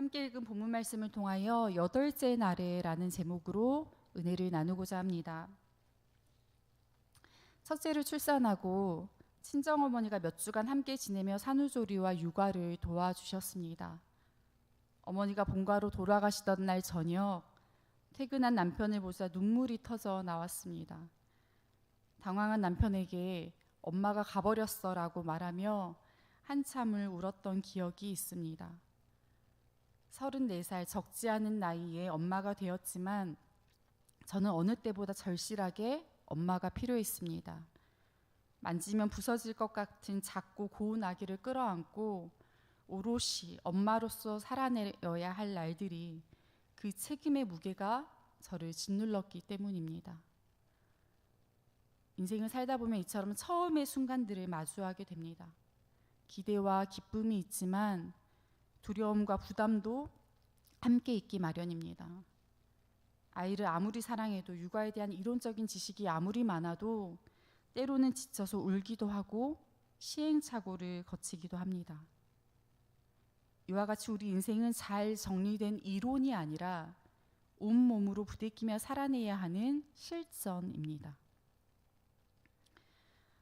함께 읽은 본문 말씀을 통하여 여덟째 날에라는 제목으로 은혜를 나누고자 합니다. 첫째를 출산하고 친정어머니가 몇 주간 함께 지내며 산후조리와 육아를 도와주셨습니다. 어머니가 본가로 돌아가시던 날 저녁, 퇴근한 남편을 보자 눈물이 터져 나왔습니다. 당황한 남편에게 엄마가 가버렸어 라고 말하며 한참을 울었던 기억이 있습니다. 34살 적지 않은 나이에 엄마가 되었지만 저는 어느 때보다 절실하게 엄마가 필요했습니다. 만지면 부서질 것 같은 작고 고운 아기를 끌어안고 오롯이 엄마로서 살아내어야 할 날들이 그 책임의 무게가 저를 짓눌렀기 때문입니다. 인생을 살다 보면 이처럼 처음의 순간들을 마주하게 됩니다. 기대와 기쁨이 있지만 두려움과 부담도 함께 있기 마련입니다. 아이를 아무리 사랑해도 육아에 대한 이론적인 지식이 아무리 많아도 때로는 지쳐서 울기도 하고 시행착오를 거치기도 합니다. 이와 같이 우리 인생은 잘 정리된 이론이 아니라 온몸으로 부대끼며 살아내야 하는 실전입니다.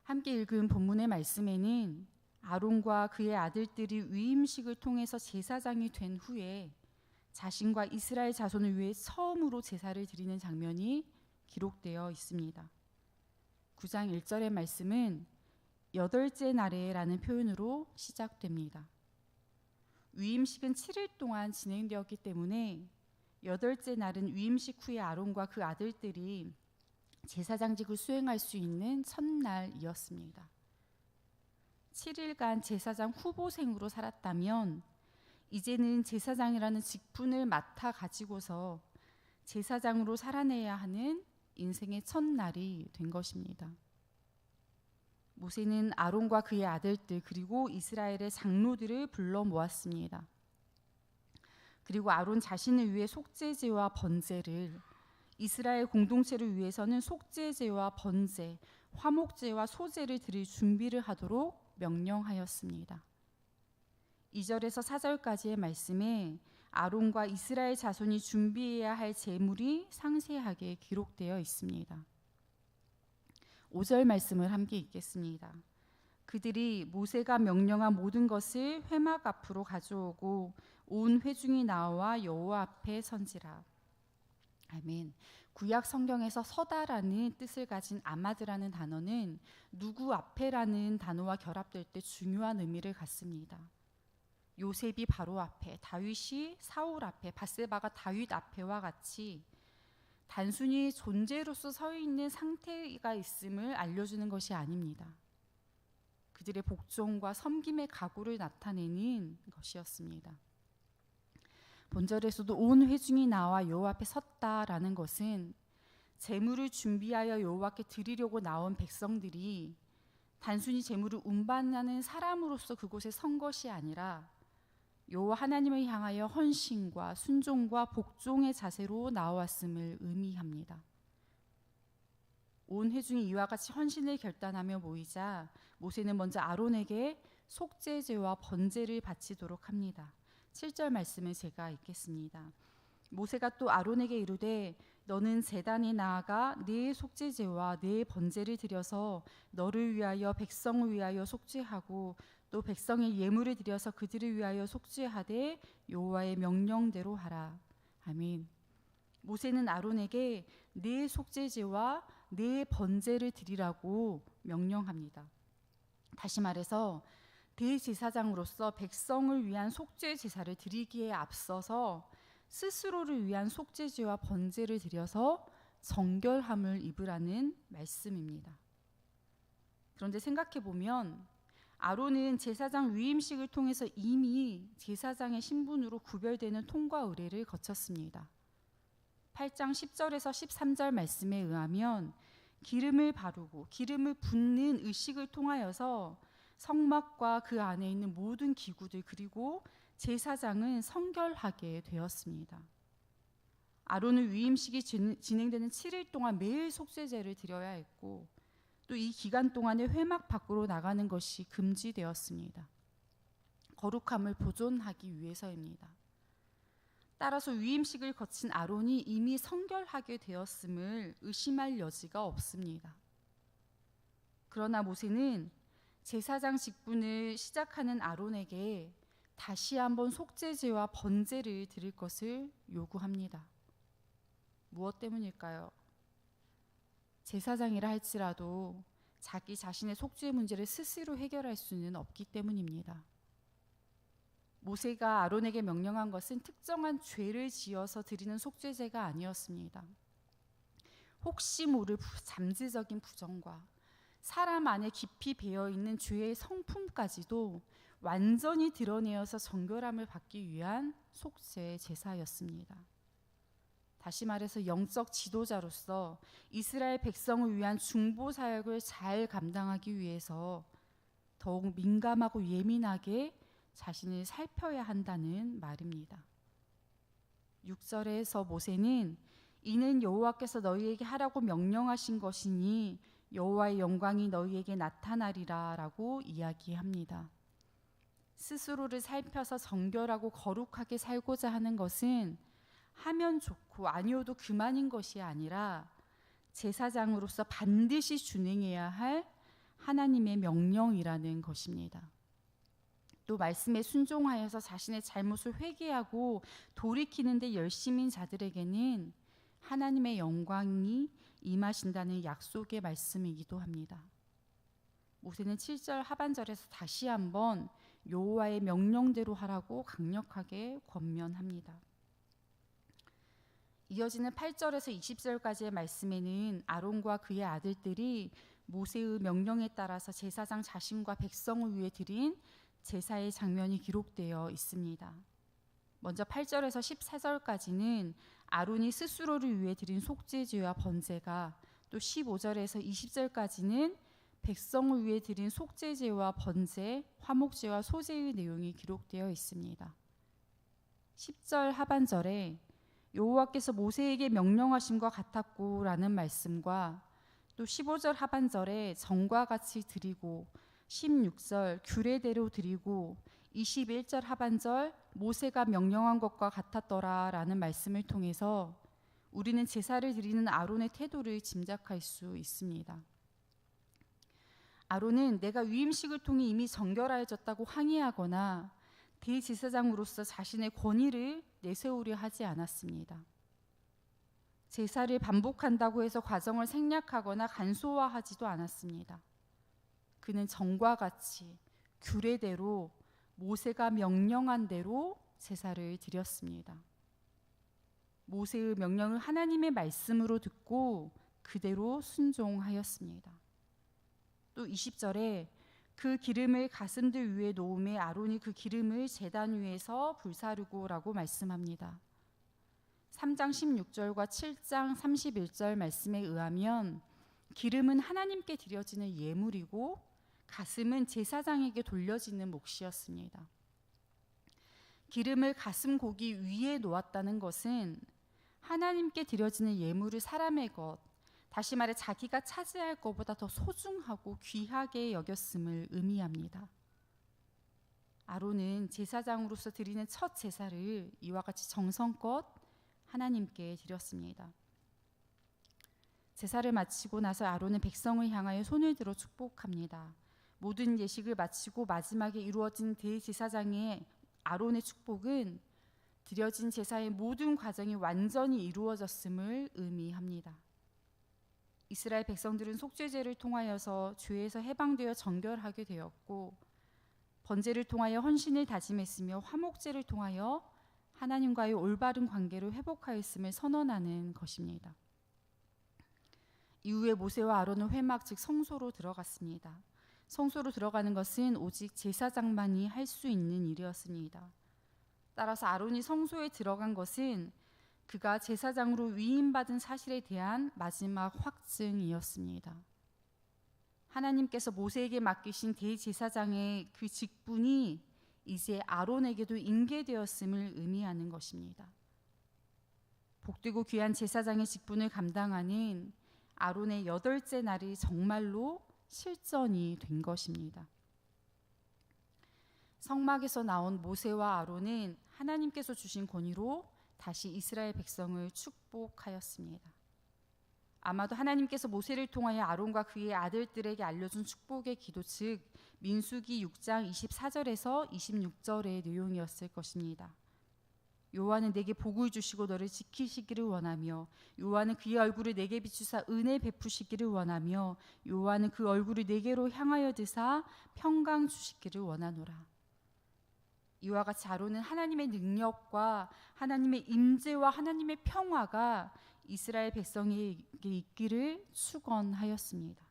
함께 읽은 본문의 말씀에는 아론과 그의 아들들이 위임식을 통해서 제사장이 된 후에 자신과 이스라엘 자손을 위해 처음으로 제사를 드리는 장면이 기록되어 있습니다. 9장 1절의 말씀은 여덟째 날에라는 표현으로 시작됩니다. 위임식은 7일 동안 진행되었기 때문에 여덟째 날은 위임식 후에 아론과 그 아들들이 제사장직을 수행할 수 있는 첫날이었습니다. 7일간 제사장 후보생으로 살았다면 이제는 제사장이라는 직분을 맡아 가지고서 제사장으로 살아내야 하는 인생의 첫날이 된 것입니다. 모세는 아론과 그의 아들들 그리고 이스라엘의 장로들을 불러 모았습니다. 그리고 아론 자신을 위해 속죄제와 번제를, 이스라엘 공동체를 위해서는 속죄제와 번제, 화목제와 소제를 드릴 준비를 하도록 명령하였습니다. 2절에서 4절까지의 말씀에 아론과 이스라엘 자손이 준비해야 할 제물이 상세하게 기록되어 있습니다. 5절 말씀을 함께 읽겠습니다. 그들이 모세가 명령한 모든 것을 회막 앞으로 가져오고 온 회중이 나와 여호와 앞에 선지라. 아멘. 구약 성경에서 서다라는 뜻을 가진 아마드라는 단어는 누구 앞에라는 단어와 결합될 때 중요한 의미를 갖습니다. 요셉이 바로 앞에, 다윗이 사울 앞에, 밧세바가 다윗 앞에와 같이 단순히 존재로서 서 있는 상태가 있음을 알려주는 것이 아닙니다. 그들의 복종과 섬김의 각오를 나타내는 것이었습니다. 본절에서도 온 회중이 나와 여호와 앞에 섰다라는 것은 제물을 준비하여 여호와께 드리려고 나온 백성들이 단순히 제물을 운반하는 사람으로서 그곳에 선 것이 아니라 여호와 하나님을 향하여 헌신과 순종과 복종의 자세로 나왔음을 의미합니다. 온 회중이 이와 같이 헌신을 결단하며 모이자 모세는 먼저 아론에게 속죄제와 번제를 바치도록 합니다. 7절 말씀을 제가 읽겠습니다. 모세가 또 아론에게 이르되 너는 제단에 나아가 네 속죄제와 네 번제를 드려서 너를 위하여 백성을 위하여 속죄하고 또 백성의 예물을 드려서 그들을 위하여 속죄하되 여호와의 명령대로 하라. 아멘. 모세는 아론에게 네 속죄제와 네 번제를 드리라고 명령합니다. 다시 말해서 대제사장으로서 백성을 위한 속죄 제사를 드리기에 앞서서 스스로를 위한 속죄제와 번제를 드려서 정결함을 입으라는 말씀입니다. 그런데 생각해 보면 아론은 제사장 위임식을 통해서 이미 제사장의 신분으로 구별되는 통과 의례를 거쳤습니다. 8장 10절에서 13절 말씀에 의하면 기름을 바르고 기름을 붓는 의식을 통하여서 성막과 그 안에 있는 모든 기구들 그리고 제사장은 성결하게 되었습니다. 아론은 위임식이 진행되는 7일 동안 매일 속죄제를 드려야 했고 또 이 기간 동안에 회막 밖으로 나가는 것이 금지되었습니다. 거룩함을 보존하기 위해서입니다. 따라서 위임식을 거친 아론이 이미 성결하게 되었음을 의심할 여지가 없습니다. 그러나 모세는 제사장 직분을 시작하는 아론에게 다시 한번 속죄제와 번제를 드릴 것을 요구합니다. 무엇 때문일까요? 제사장이라 할지라도 자기 자신의 속죄 문제를 스스로 해결할 수는 없기 때문입니다. 모세가 아론에게 명령한 것은 특정한 죄를 지어서 드리는 속죄제가 아니었습니다. 혹시 모를 잠재적인 부정과 사람 안에 깊이 배어있는 죄의 성품까지도 완전히 드러내어서 정결함을 받기 위한 속죄 제사였습니다. 다시 말해서 영적 지도자로서 이스라엘 백성을 위한 중보 사역을 잘 감당하기 위해서 더욱 민감하고 예민하게 자신을 살펴야 한다는 말입니다. 6절에서 모세는 이는 여호와께서 너희에게 하라고 명령하신 것이니 여호와의 영광이 너희에게 나타나리라 라고 이야기합니다. 스스로를 살펴서 정결하고 거룩하게 살고자 하는 것은 하면 좋고 아니어도 그만인 것이 아니라 제사장으로서 반드시 준행해야 할 하나님의 명령이라는 것입니다. 또 말씀에 순종하여서 자신의 잘못을 회개하고 돌이키는 데 열심인 자들에게는 하나님의 영광이 임하신다는 약속의 말씀이기도 합니다. 모세는 7절 하반절에서 다시 한번 여호와의 명령대로 하라고 강력하게 권면합니다. 이어지는 8절에서 20절까지의 말씀에는 아론과 그의 아들들이 모세의 명령에 따라서 제사장 자신과 백성을 위해 드린 제사의 장면이 기록되어 있습니다. 먼저 8절에서 14절까지는 아론이 스스로를 위해 드린 속죄제와 번제가, 또 15절에서 20절까지는 백성을 위해 드린 속죄제와 번제, 화목제와 소제의 내용이 기록되어 있습니다. 10절 하반절에 여호와께서 모세에게 명령하심과 같았고 라는 말씀과 또 15절 하반절에 전과 같이 드리고 16절 규례대로 드리고 21절 하반절 모세가 명령한 것과 같았더라 라는 말씀을 통해서 우리는 제사를 드리는 아론의 태도를 짐작할 수 있습니다. 아론은 내가 위임식을 통해 이미 정결하여졌다고 항의하거나 대제사장으로서 자신의 권위를 내세우려 하지 않았습니다. 제사를 반복한다고 해서 과정을 생략하거나 간소화하지도 않았습니다. 그는 전과 같이 규례대로 모세가 명령한 대로 제사를 드렸습니다. 모세의 명령을 하나님의 말씀으로 듣고 그대로 순종하였습니다. 또 20절에 그 기름을 가슴들 위에 놓음에 아론이 그 기름을 제단 위에서 불사르고 라고 말씀합니다. 3장 16절과 7장 31절 말씀에 의하면 기름은 하나님께 드려지는 예물이고 가슴은 제사장에게 돌려지는 몫이었습니다. 기름을 가슴 고기 위에 놓았다는 것은 하나님께 드려지는 예물을 사람의 것, 다시 말해 자기가 차지할 것보다 더 소중하고 귀하게 여겼음을 의미합니다. 아론은 제사장으로서 드리는 첫 제사를 이와 같이 정성껏 하나님께 드렸습니다. 제사를 마치고 나서 아론은 백성을 향하여 손을 들어 축복합니다. 모든 예식을 마치고 마지막에 이루어진 대제사장의 아론의 축복은 드려진 제사의 모든 과정이 완전히 이루어졌음을 의미합니다. 이스라엘 백성들은 속죄제를 통하여서 죄에서 해방되어 정결하게 되었고 번제를 통하여 헌신을 다짐했으며 화목제를 통하여 하나님과의 올바른 관계를 회복하였음을 선언하는 것입니다. 이후에 모세와 아론은 회막 즉 성소로 들어갔습니다. 성소로 들어가는 것은 오직 제사장만이 할 수 있는 일이었습니다. 따라서 아론이 성소에 들어간 것은 그가 제사장으로 위임받은 사실에 대한 마지막 확증이었습니다. 하나님께서 모세에게 맡기신 대제사장의 그 직분이 이제 아론에게도 인계되었음을 의미하는 것입니다. 복되고 귀한 제사장의 직분을 감당하는 아론의 8째 날이 정말로 실전이 된 것입니다. 성막에서 나온 모세와 아론은 하나님께서 주신 권위로 다시 이스라엘 백성을 축복하였습니다. 아마도 하나님께서 모세를 통하여 아론과 그의 아들들에게 알려준 축복의 기도, 즉 민수기 6장 24절에서 26절의 내용이었을 것입니다. 여호와는 내게 복을 주시고 너를 지키시기를 원하며, 여호와는 그의 얼굴을 내게 비추사 은혜 베푸시기를 원하며, 여호와는 그 얼굴을 내게로 향하여 드사 평강 주시기를 원하노라. 이와 같이 아론은 하나님의 능력과 하나님의 임재와 하나님의 평화가 이스라엘 백성에게 있기를 축원하였습니다.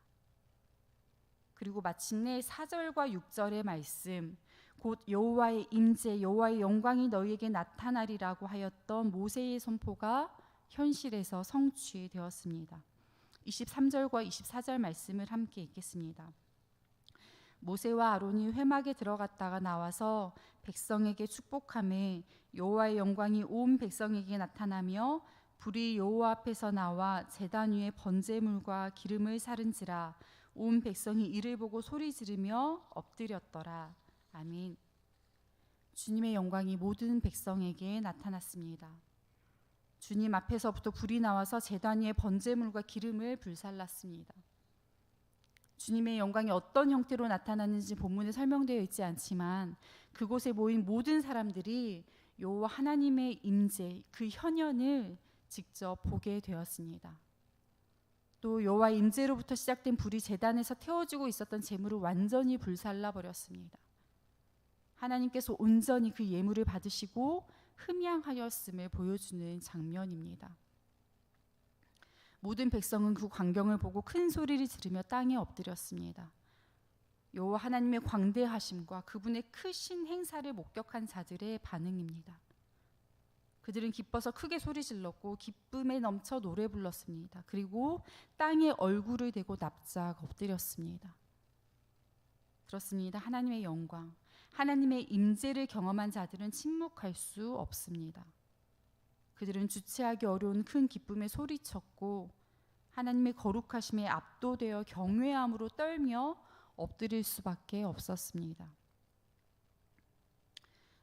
그리고 마침내 4절과 6절의 말씀, 곧 여호와의 임재, 여호와의 영광이 너희에게 나타나리라고 하였던 모세의 선포가 현실에서 성취되었습니다. 23절과 24절 말씀을 함께 읽겠습니다. 모세와 아론이 회막에 들어갔다가 나와서 백성에게 축복하매 여호와의 영광이 온 백성에게 나타나며 불이 여호와 앞에서 나와 제단 위에 번제물과 기름을 사른지라 온 백성이 이를 보고 소리 지르며 엎드렸더라. 아멘. 주님의 영광이 모든 백성에게 나타났습니다. 주님 앞에서부터 불이 나와서 제단 위에 번제물과 기름을 불살랐습니다. 주님의 영광이 어떤 형태로 나타났는지 본문에 설명되어 있지 않지만 그곳에 모인 모든 사람들이 여호와 하나님의 임재, 그 현현을 직접 보게 되었습니다. 또 여호와의 임재로부터 시작된 불이 제단에서 태워지고 있었던 제물을 완전히 불살라 버렸습니다. 하나님께서 온전히 그 예물을 받으시고 흠양하였음을 보여주는 장면입니다. 모든 백성은 그 광경을 보고 큰 소리를 지르며 땅에 엎드렸습니다. 여호와 하나님의 광대하심과 그분의 크신 행사를 목격한 자들의 반응입니다. 그들은 기뻐서 크게 소리 질렀고 기쁨에 넘쳐 노래 불렀습니다. 그리고 땅에 얼굴을 대고 납작 엎드렸습니다. 그렇습니다. 하나님의 영광, 하나님의 임재를 경험한 자들은 침묵할 수 없습니다. 그들은 주체하기 어려운 큰 기쁨에 소리쳤고 하나님의 거룩하심에 압도되어 경외함으로 떨며 엎드릴 수밖에 없었습니다.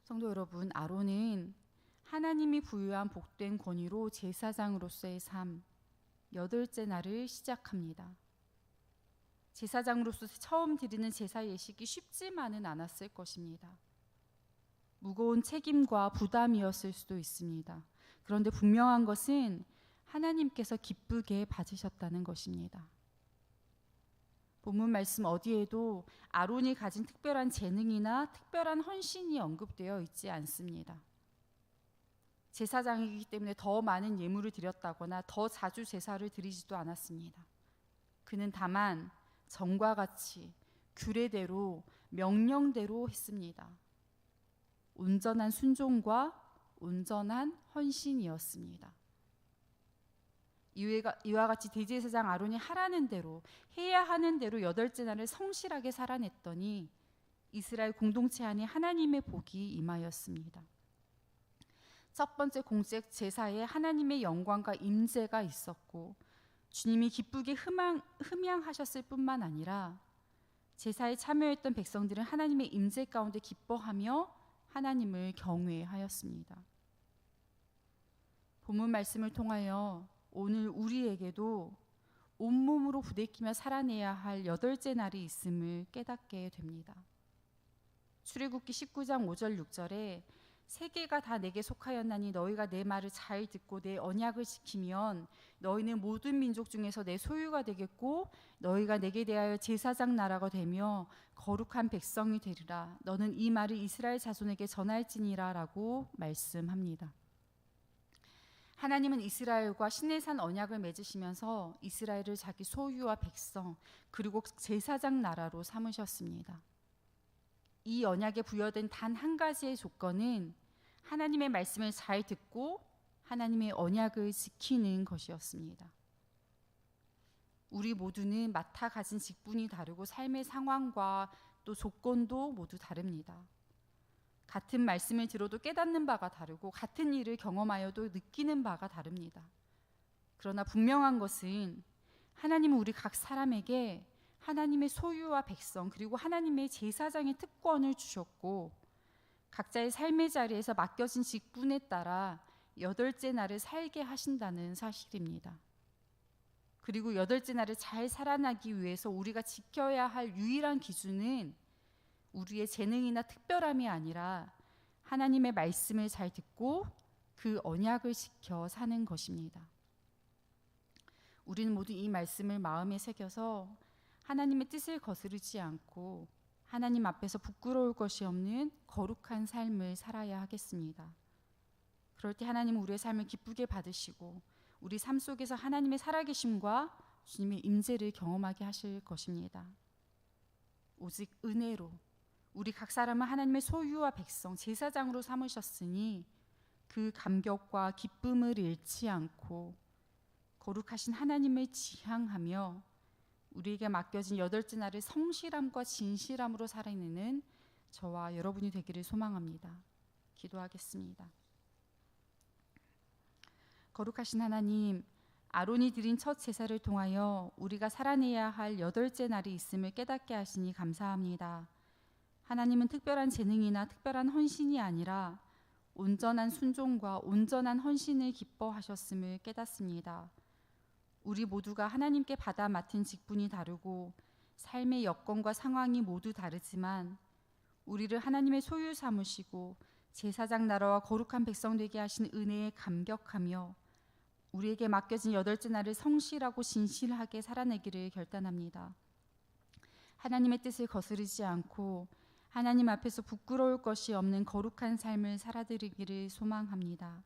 성도 여러분, 아론은 하나님이 부여한 복된 권위로 제사장으로서의 삶, 8째 날을 시작합니다. 제사장으로서 처음 드리는 제사 예식이 쉽지만은 않았을 것입니다. 무거운 책임과 부담이었을 수도 있습니다. 그런데 분명한 것은 하나님께서 기쁘게 받으셨다는 것입니다. 본문 말씀 어디에도 아론이 가진 특별한 재능이나 특별한 헌신이 언급되어 있지 않습니다. 제사장이기 때문에 더 많은 예물을 드렸다거나 더 자주 제사를 드리지도 않았습니다. 그는 다만 전과 같이 규례대로 명령대로 했습니다. 온전한 순종과 온전한 헌신이었습니다. 이와 같이 대제사장 아론이 하라는 대로, 해야 하는 대로 8째 날을 성실하게 살아냈더니 이스라엘 공동체 안에 하나님의 복이 임하였습니다. 첫 번째 공적 제사에 하나님의 영광과 임재가 있었고 주님이 기쁘게 흠양하셨을 뿐만 아니라 제사에 참여했던 백성들은 하나님의 임재 가운데 기뻐하며 하나님을 경외하였습니다. 본문 말씀을 통하여 오늘 우리에게도 온몸으로 부대끼며 살아내야 할 8째 날이 있음을 깨닫게 됩니다. 출애굽기 19장 5절 6절에 세계가 다 내게 속하였나니 너희가 내 말을 잘 듣고 내 언약을 지키면 너희는 모든 민족 중에서 내 소유가 되겠고 너희가 내게 대하여 제사장 나라가 되며 거룩한 백성이 되리라. 너는 이 말을 이스라엘 자손에게 전할지니라 라고 말씀합니다. 하나님은 이스라엘과 시내산 언약을 맺으시면서 이스라엘을 자기 소유와 백성 그리고 제사장 나라로 삼으셨습니다. 이 언약에 부여된 단 한 가지의 조건은 하나님의 말씀을 잘 듣고 하나님의 언약을 지키는 것이었습니다. 우리 모두는 맡아 가진 직분이 다르고 삶의 상황과 또 조건도 모두 다릅니다. 같은 말씀을 들어도 깨닫는 바가 다르고 같은 일을 경험하여도 느끼는 바가 다릅니다. 그러나 분명한 것은 하나님은 우리 각 사람에게 하나님의 소유와 백성 그리고 하나님의 제사장의 특권을 주셨고 각자의 삶의 자리에서 맡겨진 직분에 따라 8째 날을 살게 하신다는 사실입니다. 그리고 8째 날을 잘 살아나기 위해서 우리가 지켜야 할 유일한 기준은 우리의 재능이나 특별함이 아니라 하나님의 말씀을 잘 듣고 그 언약을 지켜 사는 것입니다. 우리는 모두 이 말씀을 마음에 새겨서 하나님의 뜻을 거스르지 않고 하나님 앞에서 부끄러울 것이 없는 거룩한 삶을 살아야 하겠습니다. 그럴 때 하나님은 우리의 삶을 기쁘게 받으시고 우리 삶 속에서 하나님의 살아계심과 주님의 임재를 경험하게 하실 것입니다. 오직 은혜로 우리 각 사람은 하나님의 소유와 백성, 제사장으로 삼으셨으니 그 감격과 기쁨을 잃지 않고 거룩하신 하나님을 지향하며 우리에게 맡겨진 8째 날을 성실함과 진실함으로 살아내는 저와 여러분이 되기를 소망합니다. 기도하겠습니다. 거룩하신 하나님, 아론이 드린 첫 제사를 통하여 우리가 살아내야 할 8째 날이 있음을 깨닫게 하시니 감사합니다. 하나님은 특별한 재능이나 특별한 헌신이 아니라 온전한 순종과 온전한 헌신을 기뻐하셨음을 깨닫습니다. 우리 모두가 하나님께 받아 맡은 직분이 다르고 삶의 여건과 상황이 모두 다르지만 우리를 하나님의 소유 삼으시고 제사장 나라와 거룩한 백성 되게 하신 은혜에 감격하며 우리에게 맡겨진 8째 날을 성실하고 진실하게 살아내기를 결단합니다. 하나님의 뜻을 거스르지 않고 하나님 앞에서 부끄러울 것이 없는 거룩한 삶을 살아드리기를 소망합니다.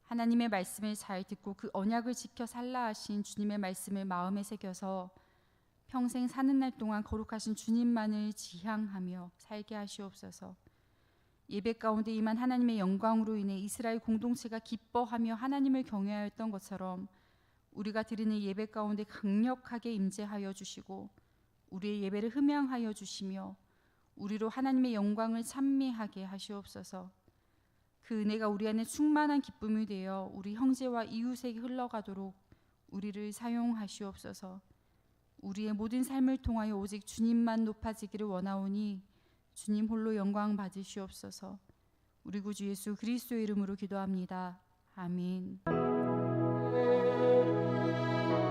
하나님의 말씀을 잘 듣고 그 언약을 지켜 살라 하신 주님의 말씀을 마음에 새겨서 평생 사는 날 동안 거룩하신 주님만을 지향하며 살게 하시옵소서. 예배 가운데 임한 하나님의 영광으로 인해 이스라엘 공동체가 기뻐하며 하나님을 경외하였던 것처럼 우리가 드리는 예배 가운데 강력하게 임재하여 주시고 우리의 예배를 흠양하여 주시며 우리로 하나님의 영광을 찬미하게 하시옵소서. 그 은혜가 우리 안에 충만한 기쁨이 되어 우리 형제와 이웃에게 흘러가도록 우리를 사용하시옵소서. 우리의 모든 삶을 통하여 오직 주님만 높아지기를 원하오니 주님 홀로 영광 받으시옵소서. 우리 구주 예수 그리스도의 이름으로 기도합니다. 아멘.